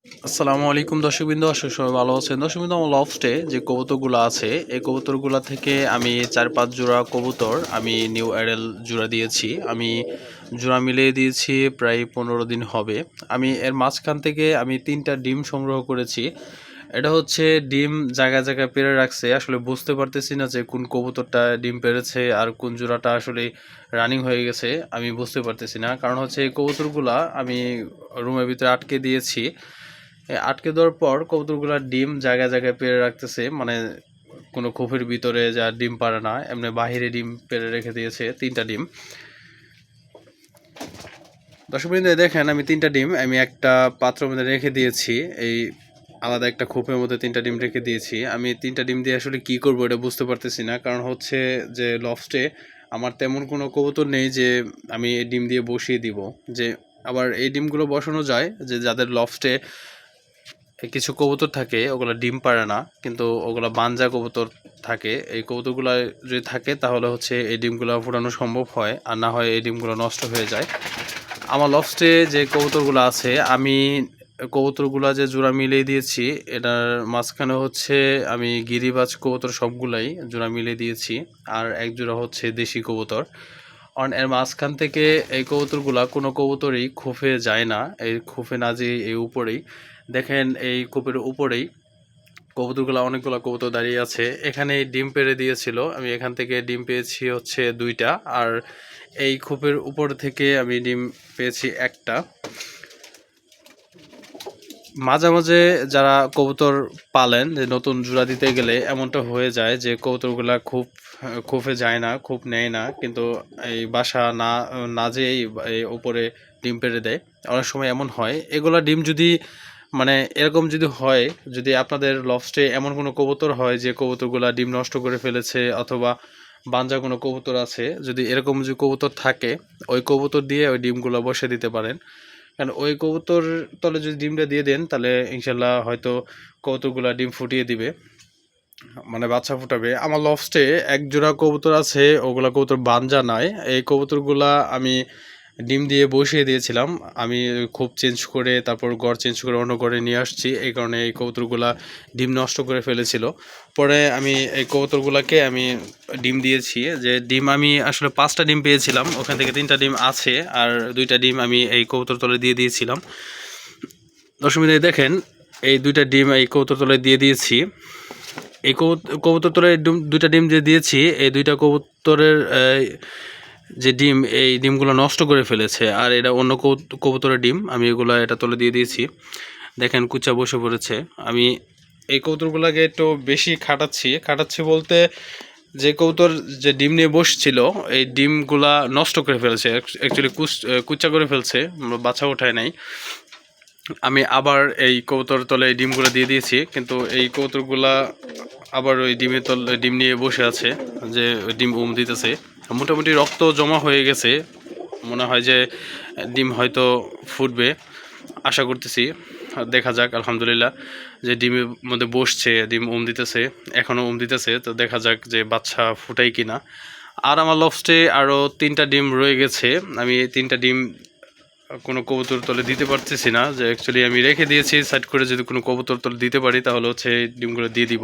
আসসালামু আলাইকুম দর্শকবৃন্দ, আশা করি সবাই ভালো আছেন। দর্শকবৃন্দ, আমার লফটে যে কবুতরগুলো আছে এই কবুতরগুলা থেকে আমি 4-5 জোড়া কবুতর আমি নিউ অ্যাডাল জোড়া দিয়েছি। আমি জোড়া মিলিয়ে দিয়েছি প্রায় 15 দিন হবে। আমি এর মাঝখান থেকে আমি 3টা ডিম সংগ্রহ করেছি। এটা হচ্ছে ডিম জায়গায় জায়গায় পেড়ে রাখছে, আসলে বুঝতে পারতেছি না যে কোন কবুতরটা ডিম পেড়েছে আর কোন জোড়াটা আসলে রানিং হয়ে গেছে। আমি বুঝতে পারতেছি না, কারণ হচ্ছে এই কবুতরগুলা আমি রুমের ভিতরে আটকে দিয়েছি। আটকে দেওয়ার পর কবুতরগুলার ডিম জায়গায় জায়গায় পেড়ে রাখতেছে, মানে কোনো খোপের ভিতরে যা ডিম পারে না, এমনি বাহিরে ডিম পেড়ে রেখে দিয়েছে 3টা ডিম। দর্শকবৃন্দ, দেখেন আমি 3টা ডিম আমি একটা পাত্রের মধ্যে রেখে দিয়েছি। এই আলাদা একটা খোপের মধ্যে 3টা ডিম রেখে দিয়েছি। আমি 3টা ডিম দিয়ে আসলে কি করবো এটা বুঝতে পারতেছি না, কারণ হচ্ছে যে লফটে আমার তেমন কোনো কবুতর নেই যে আমি এই ডিম দিয়ে বসিয়ে দিব। যে আবার এই ডিমগুলো বসানো যায় যে যাদের লফটে কিছু কবুতর থাকে ওগুলো ডিম পারে না, কিন্তু ওগুলো বানজা কবুতর থাকে। এই কবুতরগুলো যদি থাকে তাহলে হচ্ছে এই ডিমগুলো ফোটানো সম্ভব হয়, আর না হয় এই ডিমগুলো নষ্ট হয়ে যায়। আমার লফটে যে কবুতরগুলো আছে আমি কবুতরগুলা যে জোড়া মিলিয়ে দিয়েছি, এটার মাঝখানে হচ্ছে আমি গিরিবাজ কবুতর সবগুলাই জোড়া মিলিয়ে দিয়েছি, আর এক জোড়া হচ্ছে দেশি কবুতর। কারণ এর মাঝখান থেকে এই কবুতরগুলা কোনো কবুতরই খোপে যায় না, এই খোপে না যেয়ে এই উপরেই দেখেন এই খোপের উপরেই কবুতরগুলো অনেকগুলো কবুতর দাঁড়িয়ে আছে। এখানে ডিম পেড়ে দিয়েছিল, আমি এখান থেকে ডিম পেয়েছি হচ্ছে 2টা, আর এই খোপের উপর থেকে আমি ডিম পেয়েছি একটা। মাঝে মাঝে যারা কবুতর পালেন যে নতুন জোড়া দিতে গেলে এমনটা হয়ে যায় যে কবুতরগুলা খুব খোপে যায় না, খুব নেয় না, কিন্তু এই বাসা না না যেয়েই এই উপরে ডিম পেড়ে দেয়। অনেক সময় এমন হয়। এগুলা ডিম যদি মানে এরকম যদি হয়, যদি আপনাদের লফটে এমন কোনো কবুতর হয় যে কবুতরগুলা ডিম নষ্ট করে ফেলেছে, অথবা বানজা কোনো কবুতর আছে, যদি এরকম যে কবুতর থাকে ওই কবুতর দিয়ে ওই ডিমগুলো বসে দিতে পারেন। কারণ ওই কবুতর তলে যদি ডিমটা দিয়ে দেন তাহলে ইনশাল্লাহ হয়তো কবুতরগুলা ডিম ফুটিয়ে দিবে, মানে বাচ্চা ফুটাবে। আমার লফটে এক জোড়া কবুতর আছে, ওগুলা কবুতর বানজা নয়। এই কবুতরগুলা আমি ডিম দিয়ে বসিয়ে দিয়েছিলাম, আমি খুব চেঞ্জ করে তারপর ঘর চেঞ্জ করে অন্য ঘরে নিয়ে আসছি, এই কারণে এই কবুতরগুলা ডিম নষ্ট করে ফেলেছিল। পরে আমি এই কবুতরগুলাকে আমি ডিম দিয়েছি, যে ডিম আমি আসলে 5টা ডিম পেয়েছিলাম, ওখান থেকে 3টা ডিম আছে, আর 2টা ডিম আমি এই কবুতর তলে দিয়ে দিয়েছিলাম। দর্শক বন্ধু, দেখেন এই 2টা ডিম এই কবুতর তলে দিয়ে দিয়েছি। এই কবুতর তলে 2টা ডিম যে দিয়েছি, এই 2টা কবুতরের যে ডিম, এই ডিমগুলো নষ্ট করে ফেলেছে, আর এটা অন্য কবুতরের ডিম। আমি এগুলো এটা তুলে দিয়ে দিয়েছি। দেখেন কুচা বসে পড়েছে। আমি এই কবুতরগুলোকে একটু বেশি খাটাচ্ছি বলতে যে কবুতর যে ডিম নিয়ে বসছিল এই ডিমগুলা নষ্ট করে ফেলছে, অ্যাকচুয়ালি কুচা করে ফেলছে, বাচ্চা ওঠায় নাই। আমি আবার এই কবুতর তলে এই ডিমগুলো দিয়ে দিয়েছি, কিন্তু এই কবুতরগুলা আবার ওই ডিমের তলে ডিম নিয়ে বসে আছে, যে ডিম দিতেছে। মোটামুটি রক্ত জমা হয়ে গেছে, মনে হয় যে ডিম হয়তো ফুটবে, আশা করতেছি। দেখা যাক, আলহামদুলিল্লাহ যে ডিমের মধ্যে বসছে, ডিম দিতেছে, এখনও দিতেছে, তো দেখা যাক যে বাচ্চা ফুটাই কিনা। আর আমার লফটে আরও 3টা ডিম রয়ে গেছে। আমি 3টা ডিম কোনো কবুতর তলে দিতে পারতেছি না, যে অ্যাকচুয়ালি আমি রেখে দিয়েছি সাইড করে, যদি কোনো কবুতর তলে দিতে পারি তাহলে হচ্ছে ডিমগুলো দিয়ে দিব।